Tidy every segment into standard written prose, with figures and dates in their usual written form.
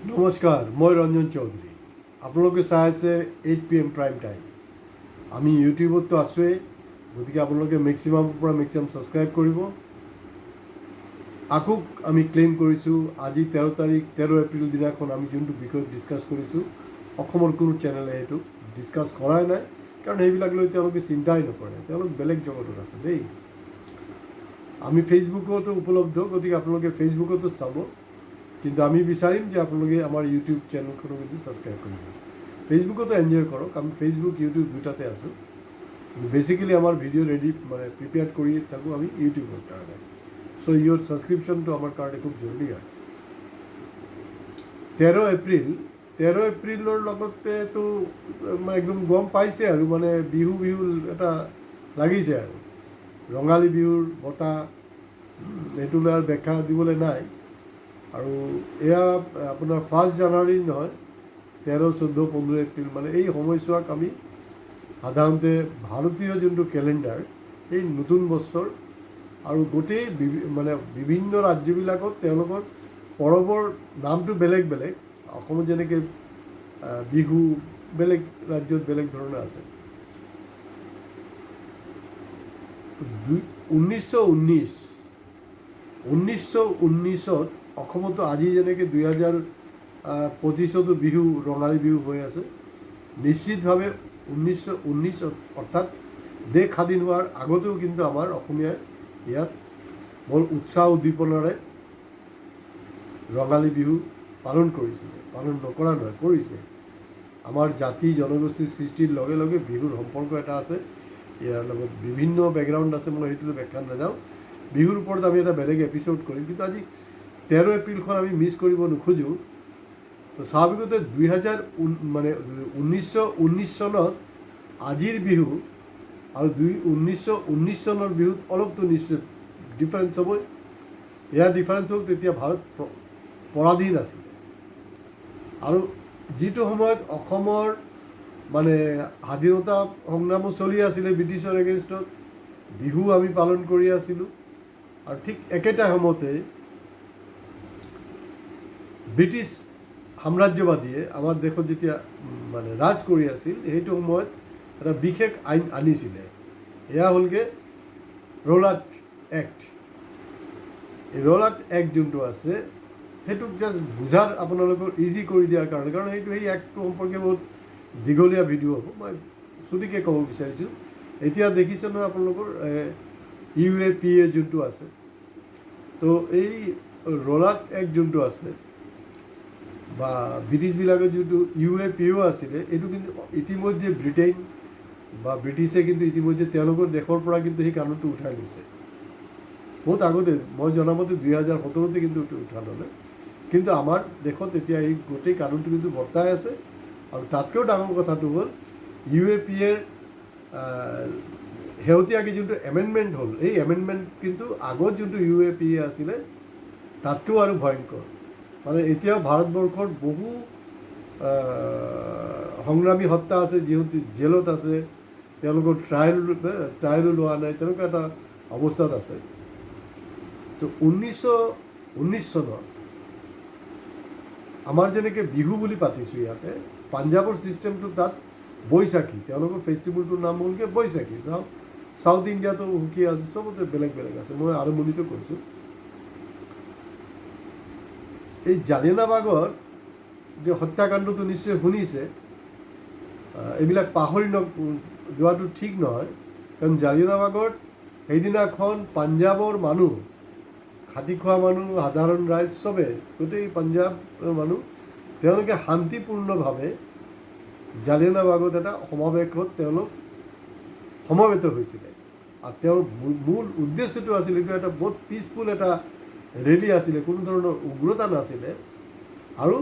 নমস্কাৰ, মই ৰঞ্জন চৌধুৰী। আপোনালোকে চাই আছে 8 PM প্ৰাইম টাইম। আমি ইউটিউবতো আছোঁৱেই, গতিকে আপোনালোকে মেক্সিমামৰ পৰা মেক্সিমাম ছাবস্ক্ৰাইব কৰিব। আকৌ আমি ক্লেইম কৰিছোঁ, আজি 13 এপ্ৰিল দিনাখন আমি যোনটো বিষয়ত ডিছকাছ কৰিছোঁ, অসমৰ কোনো চেনেলে সেইটো ডিছকাছ কৰাই নাই, কাৰণ সেইবিলাক লৈ তেওঁলোকে চিন্তাই নকৰে, তেওঁলোক বেলেগ জগতত আছে দেই। আমি ফেচবুকতো উপলব্ধ, গতিকে আপোনালোকে ফেচবুকতো চাব, কিন্তু আমি বিচাৰিম যে আপোনালোকে আমাৰ ইউটিউব চেনেলখনো কিন্তু ছাবস্ক্ৰাইব কৰিব। ফেচবুকতো এনজয় কৰক, আমি ফেচবুক ইউটিউব দুটাতে আছোঁ। বেচিকেলি আমাৰ ভিডিঅ' প্ৰিপেয়াৰ কৰি থাকোঁ আমি ইউটিউবৰ কাৰণে। চ' ইয়ৰ ছাবস্ক্ৰিপশ্যনটো আমাৰ কাৰণে খুব জৰুৰী হয়। 13 এপ্ৰিলৰ লগতেতো একদম গম পাইছে আৰু বিহু এটা লাগিছে আৰু ৰঙালী বিহুৰ বতাহ, এইটো লৈ আৰু ব্যাখ্যা দিবলৈ নাই। আৰু এয়া আপোনাৰ 1 জানুৱাৰী নহয়, 13, 14, 15 এপ্ৰিল এই সময়ছোৱাক আমি সাধাৰণতে ভাৰতীয় যোনটো কেলেণ্ডাৰ, এই নতুন বছৰ আৰু গোটেই বিভিন্ন ৰাজ্যবিলাকত তেওঁলোকৰ পৰৱৰ নামটো বেলেগ বেলেগ। অসমত যেনেকৈ বিহু বেলেগ ৰাজ্যত বেলেগ ধৰণে আছে। 1919ত অসমতো আজি যেনেকৈ 2025তো বিহু ৰঙালী বিহু হৈ আছে, নিশ্চিতভাৱে 1919 অৰ্থাৎ দেশ স্বাধীন হোৱাৰ আগতেও কিন্তু আমাৰ অসমীয়াই ইয়াত বৰ উৎসাহ উদ্দীপনাৰে ৰঙালী বিহু পালন কৰিছিলে। পালন নকৰা নহয়, কৰিছে। আমাৰ জাতি জনগোষ্ঠীৰ সৃষ্টিৰ লগে লগে বিহুৰ সম্পৰ্ক এটা আছে, ইয়াৰ লগত বিভিন্ন বেকগ্ৰাউণ্ড আছে। মই সেইটো ব্যাখ্যা নাযাওঁ, বিহুৰ ওপৰত আমি এটা বেলেগ এপিছ'ড কৰিম। কিন্তু আজি 13 এপ্ৰিলখন আমি মিছ কৰিব নোখোজোঁ। তো স্বাভাৱিকতে 1919 চনত আজিৰ বিহু আৰু 1919 চনৰ বিহুত অলপতো নিশ্চয় ডিফাৰেঞ্চ হ'বই। ইয়াৰ ডিফাৰেঞ্চ হ'ল তেতিয়া ভাৰত পৰাধীন আছিল, আৰু যিটো সময়ত অসমৰ স্বাধীনতা সংগ্ৰামো চলি আছিলে ব্ৰিটিছৰ এগেইনষ্টত, বিহু আমি পালন কৰি আছিলোঁ। আৰু ঠিক একেটা সময়তে ব্ৰিটিছ সাম্ৰাজ্যবাদীয়ে আমাৰ দেশত যেতিয়া ৰাজ কৰি আছিল, সেইটো সময়ত এটা বিশেষ আইন আনিছিলে। এয়া হ'লগৈ ৰ'লাট এক্ট। এই ৰ'লাট এক্ট যোনটো আছে, সেইটোক জাষ্ট বুজাৰ আপোনালোকৰ ইজি কৰি দিয়াৰ কাৰণে, কাৰণ সেই এক্টটো সম্পৰ্কে বহুত দীঘলীয়া ভিডিঅ' হ'ব, মই চুটিকৈ ক'ব বিচাৰিছোঁ। এতিয়া দেখিছে নহয় আপোনালোকৰ UAPA যোনটো আছে, তো এই ৰ'লাট এক্ট যোনটো আছে বা ব্ৰিটিছবিলাকৰ যোনটো UAPA আছিলে, এইটো কিন্তু ইতিমধ্যে ব্ৰিটেইন বা ব্ৰিটিছে কিন্তু ইতিমধ্যে তেওঁলোকৰ দেশৰ পৰা কিন্তু সেই কানুনটো উঠাই লৈছে বহুত আগতে। মই জনামতে 2017তে কিন্তু এইটো উঠা ল'লে, কিন্তু আমাৰ দেশত এতিয়া এই গোটেই কানুনটো কিন্তু বৰ্তাই আছে। আৰু তাতকৈও ডাঙৰ কথাটো হ'ল UAPAৰ শেহতীয়াকৈ যোনটো এমেণ্ডমেণ্ট হ'ল, এই এমেণ্ডমেণ্ট কিন্তু আগত যোনটো UAPA আছিলে তাতকৈও আৰু ভয়ংকৰ। এতিয়াও ভাৰতবৰ্ষৰ বহু সংগ্ৰামী হত্যা আছে, যিহেতু জেলত আছে, তেওঁলোকৰ ট্ৰায়েলো লোৱা নাই, তেনেকুৱা এটা অৱস্থাত আছে। তো 1919 চনত আমাৰ যেনেকৈ বিহু বুলি পাতিছোঁ ইয়াতে, পাঞ্জাৱৰ ছিষ্টেমটো তাত বৈশাখী, তেওঁলোকৰ ফেষ্টিভেলটোৰ নাম হ'লগৈ বৈশাখী। চাউথ ইণ্ডিয়াতো সুকীয়া আছে, চবতে বেলেগ বেলেগ আছে। মই আৰম্ভণিতে কৈছোঁ, এই জালিয়ানাবাগৰ যে হত্যাকাণ্ডটো নিশ্চয় শুনিছে, এইবিলাক পাহৰি যোৱাটো ঠিক নহয়। কাৰণ জালিয়ানাবাগত সেইদিনাখন পাঞ্জাৱৰ মানুহ, খাটি খোৱা মানুহ, সাধাৰণ ৰাইজ, চবে, গোটেই পাঞ্জাৱৰ মানুহ, তেওঁলোকে শান্তিপূৰ্ণভাৱে জালিয়ানাবাগত এটা সমাৱেশত তেওঁলোক সমবেত হৈছিলে। আৰু তেওঁৰ মূল উদ্দেশ্যটো আছিল, এইটো এটা বহুত পিচফুল এটা ৰেলী আছিলে, কোনো ধৰণৰ উগ্ৰতা নাছিলে। আৰু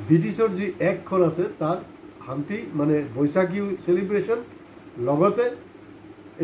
ব্ৰিটিছৰ যি এক্টখন আছে তাত শান্তি বৈশাখী চেলিব্ৰেশ্যন, লগতে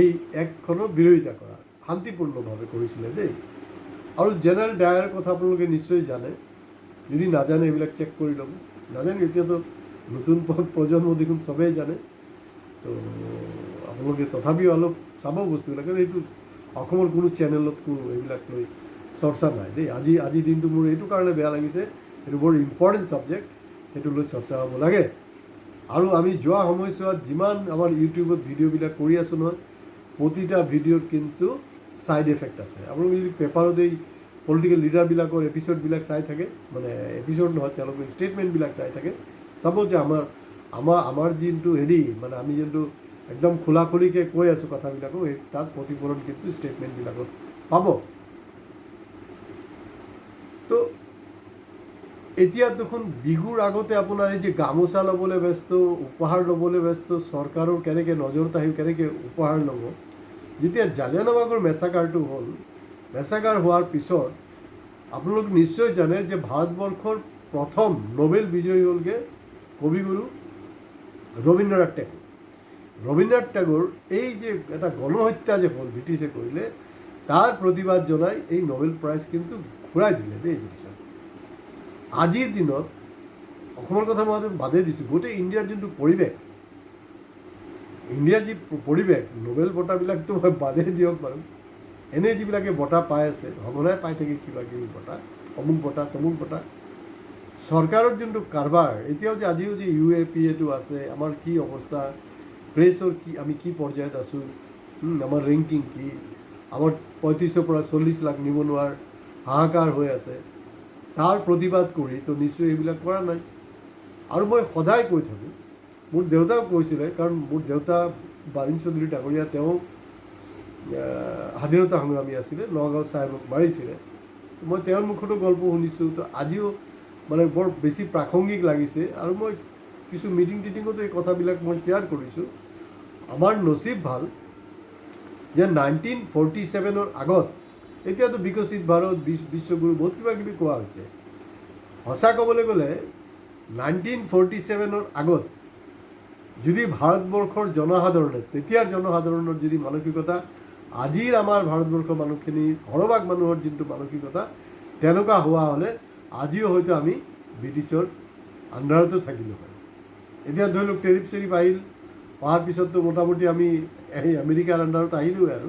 এই এক্টখনৰ বিৰোধিতা কৰা, শান্তিপূৰ্ণভাৱে কৰিছিলে দেই। আৰু জেনেৰেল ডায়াৰৰ কথা আপোনালোকে নিশ্চয় জানে, যদি নাজানে এইবিলাক চেক কৰি ল'ব। নাজানে, এতিয়াতো নতুন প্ৰজন্ম দেখোন চবেই জানে। তো আপোনালোকে তথাপিও অলপ চাব বস্তুবিলাক, কাৰণ এইটো অসমৰ কোনো চেনেলত কোনো এইবিলাক লৈ চৰ্চা নাই দেই। আজি দিনটো মোৰ এইটো কাৰণে বেয়া লাগিছে, এইটো বৰ ইম্পৰ্টেণ্ট ছাবজেক্ট, সেইটো লৈ চৰ্চা হ'ব লাগে। আৰু আমি যোৱা সময়ছোৱাত যিমান আমাৰ ইউটিউবত ভিডিঅ'বিলাক কৰি আছোঁ নহয়, প্ৰতিটা ভিডিঅ'ত কিন্তু ছাইড এফেক্ট আছে। আপোনালোকে যদি পেপাৰত এই পলিটিকেল লিডাৰবিলাকৰ এপিছ'ডবিলাক চাই থাকে, মানে এপিছ'ড নহয়, তেওঁলোকৰ ষ্টেটমেণ্টবিলাক চাই থাকে, চাব যে আমাৰ যোনটো মানে আমি যোনটো একদম খোলাখুলিকৈ কৈ আছোঁ কথাবিলাকো, সেই তাত প্ৰতিফলন কিন্তু ষ্টেটমেণ্টবিলাকত পাব। তো এতিয়া দেখোন বিহুৰ আগতে আপোনাৰ এই যে গামোচা ল'বলৈ ব্যস্ত, উপহাৰ ল'বলৈ ব্যস্ত, চৰকাৰৰ কেনেকৈ নজৰ আহিব, কেনেকৈ উপহাৰ ল'ব। যেতিয়া জালিয়ানাবাগৰ মেছাকাৰটো হ'ল, মেছাকাৰ হোৱাৰ পিছত আপোনালোক নিশ্চয় জানে যে ভাৰতবৰ্ষৰ প্ৰথম নোবেল বিজয়ী হ'লগৈ কবিগুৰু ৰবীন্দ্ৰনাথ টেগোৰ। ৰবীন্দ্ৰনাথ টেগোৰ এই যে এটা গণহত্যা যে হ'ল ব্ৰিটিছে কৰিলে, তাৰ প্ৰতিবাদ জনাই এই নোবেল প্ৰাইজ কিন্তু ঘূৰাই দিলে দেই ব্ৰিটিছক। আজিৰ দিনত অসমৰ কথা মই বাদেই দিছোঁ, গোটেই ইণ্ডিয়াৰ যোনটো পৰিৱেশ, ইণ্ডিয়াৰ যি পৰিৱেশ, নোবেল বঁটাবিলাকতো মই বাদেই দিয়ক বাৰু, এনেই যিবিলাকে বঁটা পাই আছে, সঘনাই পাই থাকে কিবা কিবি বঁটা, অমুক বঁটা তমুক বঁটা। চৰকাৰৰ যোনটো কাৰবাৰ, এতিয়াও যে আজিও যে UAPA আছে, আমাৰ কি অৱস্থা, প্ৰেছৰ কি, আমি কি পৰ্যায়ত আছোঁ, আমাৰ ৰেংকিং কি, আমাৰ 35ৰ পৰা 40 লাখ নিবনুৱাৰ হাহাকাৰ হৈ আছে, তাৰ প্ৰতিবাদ কৰি তো নিশ্চয় এইবিলাক কৰা নাই। আৰু মই সদায় কৈ থাকোঁ, মোৰ দেউতাও কৈছিলে, কাৰণ মোৰ দেউতা বাৰীন চৌধুৰী ডাঙৰীয়া, তেওঁ স্বাধীনতা সংগ্ৰামী আছিলে, নগাঁও চাহেবক মাৰিছিলে। মই তেওঁৰ মুখতো গল্প শুনিছোঁ, তো আজিও মানে বৰ বেছি প্ৰাসংগিক লাগিছে। আৰু মই কিছু মিটিং টিটিঙতো এই কথাবিলাক মই শ্বেয়াৰ কৰিছোঁ। আমাৰ নচিব ভাল যে 1947 আগত, এতিয়াতো বিকশিত ভাৰত, বিশ্বগুৰু, বহুত কিবা কিবি কোৱা হৈছে। সঁচা ক'বলৈ গ'লে 1947 আগত যদি ভাৰতবৰ্ষৰ জনসাধাৰণে, তেতিয়াৰ জনসাধাৰণৰ যদি মানসিকতা আজিৰ আমাৰ ভাৰতবৰ্ষৰ মানুহখিনি, সৰহভাগ মানুহৰ যোনটো মানসিকতা, তেনেকুৱা হোৱা হ'লে আজিও হয়তো আমি ব্ৰিটিছৰ আণ্ডাৰতো থাকিলোঁ হয়। এতিয়া ধৰি লওক টেৰিফ চেৰিফ আহিল, অহাৰ পিছততো মোটামুটি আমি এই আমেৰিকাৰ আণ্ডাৰত আহিলোঁৱে আৰু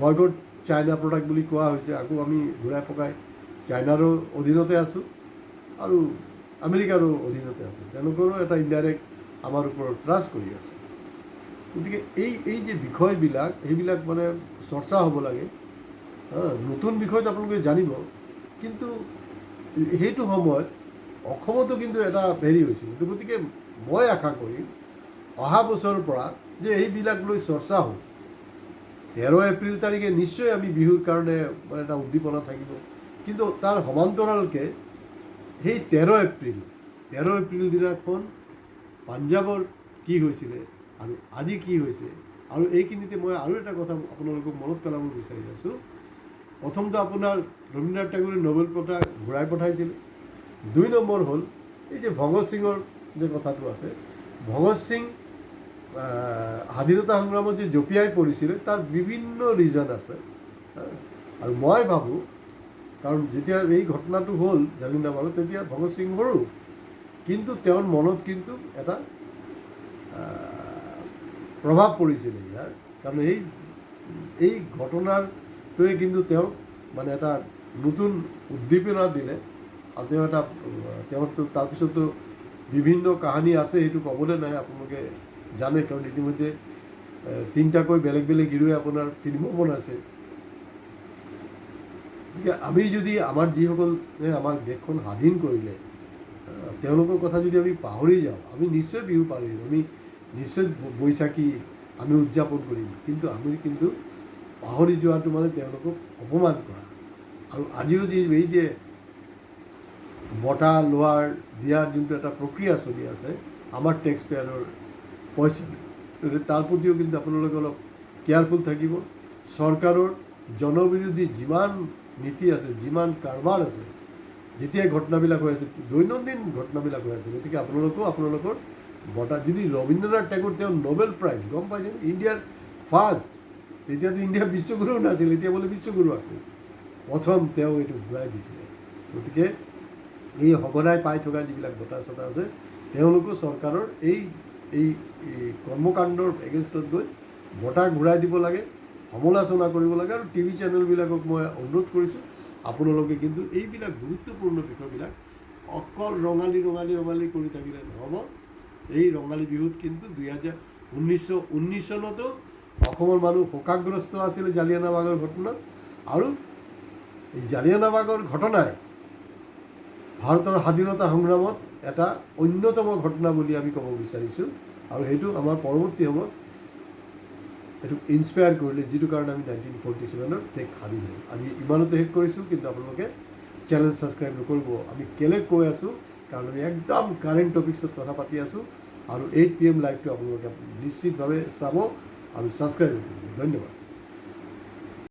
বয়কট চাইনা প্ৰডাক্ট বুলি কোৱা হৈছে, আকৌ আমি ঘূৰাই পকাই চাইনাৰো অধীনতে আছোঁ আৰু আমেৰিকাৰো অধীনতে আছোঁ। তেওঁলোকৰো এটা ইনডাইৰেক্ট আমাৰ ওপৰত ট্ৰাষ্ট কৰি আছে। গতিকে এই যে বিষয়বিলাক, সেইবিলাক মানে চৰ্চা হ'ব লাগে। নতুন বিষয়ত আপোনালোকে জানিব, কিন্তু সেইটো সময়ত অসমতো কিন্তু এটা হৈছিল। গতিকে মই আশা কৰিম অহা বছৰৰ পৰা যে এইবিলাক লৈ চৰ্চা হ'ল। 13 এপ্ৰিল তাৰিখে নিশ্চয় আমি বিহুৰ কাৰণে মানে এটা উদ্দীপনা থাকিব, কিন্তু তাৰ সমান্তৰালকৈ সেই 13 এপ্ৰিল দিনাখন পাঞ্জাৱৰ কি হৈছিলে আৰু আজি কি হৈছে, আৰু এইখিনিতে মই আৰু এটা কথা আপোনালোকক মনত পেলাব বিচাৰি আছোঁ। প্ৰথমটো আপোনাৰ ৰবীন্দ্ৰনাথ টেগোৰে নোবেল বঁটা ঘূৰাই পঠাইছিলে। 2 নম্বৰ হ'ল এই যে ভগত সিঙৰ যে কথাটো আছে, ভগত সিং স্বাধীনতা সংগ্ৰামত যে জঁপিয়াই পৰিছিলে, তাৰ বিভিন্ন ৰিজন আছে। আৰু মই ভাবোঁ, কাৰণ যেতিয়া এই ঘটনাটো হ'ল জালিয়ানাবাগত, তেতিয়া ভগত সিং সৰু, কিন্তু তেওঁৰ মনত কিন্তু এটা প্ৰভাৱ পৰিছিলে ইয়াৰ, কাৰণ এই ঘটনাটোৱে কিন্তু তেওঁক মানে এটা নতুন উদ্দীপনা দিলে। আৰু তেওঁৰতো তাৰপিছতো বিভিন্ন কাহিনী আছে, সেইটো ক'বলৈ নাই, আপোনালোকে জানে, কাৰণ ইতিমধ্যে 3টাকৈ বেলেগ বেলেগ হিৰোৱে আপোনাৰ ফিল্মো বনাইছে। গতিকে আমি যদি আমাৰ যিসকলে আমাৰ দেশখন স্বাধীন কৰিলে, তেওঁলোকৰ কথা যদি আমি পাহৰি যাওঁ, আমি নিশ্চয় বিহু পাৰিম, আমি নিশ্চয় বৈশাখী আমি উদযাপন কৰিম, কিন্তু আমি পাহৰি যোৱাটো মানে তেওঁলোকক অপমান কৰা। আৰু আজিও এই যে বঁটা দিয়াৰ যোনটো এটা প্ৰক্ৰিয়া চলি আছে আমাৰ টেক্স পেয়াৰৰ পইচা, তাৰ প্ৰতিও কিন্তু আপোনালোকে অলপ কেয়াৰফুল থাকিব। চৰকাৰৰ জনবিৰোধী যিমান নীতি আছে, যিমান কাৰবাৰ আছে, যেতিয়াই ঘটনাবিলাক হৈ আছে, দৈনন্দিন ঘটনাবিলাক হৈ আছে, গতিকে আপোনালোকৰ বঁটা, যদি ৰবীন্দ্ৰনাথ টেগোৰ তেওঁ নোবেল প্ৰাইজ, গম পাইছে, ইণ্ডিয়াৰ ফাৰ্ষ্ট, তেতিয়াতো ইণ্ডিয়াৰ বিশ্বগুৰুও নাছিল, এতিয়া বোলে বিশ্বগুৰু আকৌ প্ৰথম তেওঁ এইটো ঘূৰাই দিছিলে। গতিকে এই সঘনাই পাই থকা যিবিলাক বঁটা চটা আছে, তেওঁলোকো চৰকাৰৰ এই কৰ্মকাণ্ডৰ এগেইনষ্টত গৈ বঁটা ঘূৰাই দিব লাগে। সমালোচনা কৰিব লাগে। আৰু টিভি চেনেলবিলাকক মই অনুৰোধ কৰিছোঁ আপোনালোকে কিন্তু এইবিলাক গুৰুত্বপূৰ্ণ বিষয়বিলাক অকল ৰঙালী কৰি থাকিলে নহ'ব। এই ৰঙালী বিহুত কিন্তু 2019 চনতো অসমৰ মানুহ শোকাগ্ৰস্ত আছিল জালিয়ানাবাগৰ ঘটনাত, আৰু এই জালিয়ানাবাগৰ ঘটনাই ভাৰতৰ স্বাধীনতা সংগ্ৰামত এটা অন্যতম ঘটনা বুলি আমি ক'ব বিচাৰিছোঁ। আৰু সেইটো আমাৰ পৰৱৰ্তী সময়ত এইটো ইনস্পায়াৰ কৰিলে, যিটো কাৰণে আমি 1947 দেশ স্বাধীন হ'ল। আজি ইমানতে শেষ কৰিছোঁ, কিন্তু আপোনালোকে চেনেল ছাবস্ক্ৰাইব নকৰিব। আমি কেলৈ কৈ আছোঁ, কাৰণ আমি একদম কাৰেণ্ট টপিকছত কথা পাতি আছোঁ। আৰু 8 PM লাইভটো আপোনালোকে নিশ্চিতভাৱে চাব আৰু ছাবস্ক্ৰাইব কৰিব। ধন্যবাদ।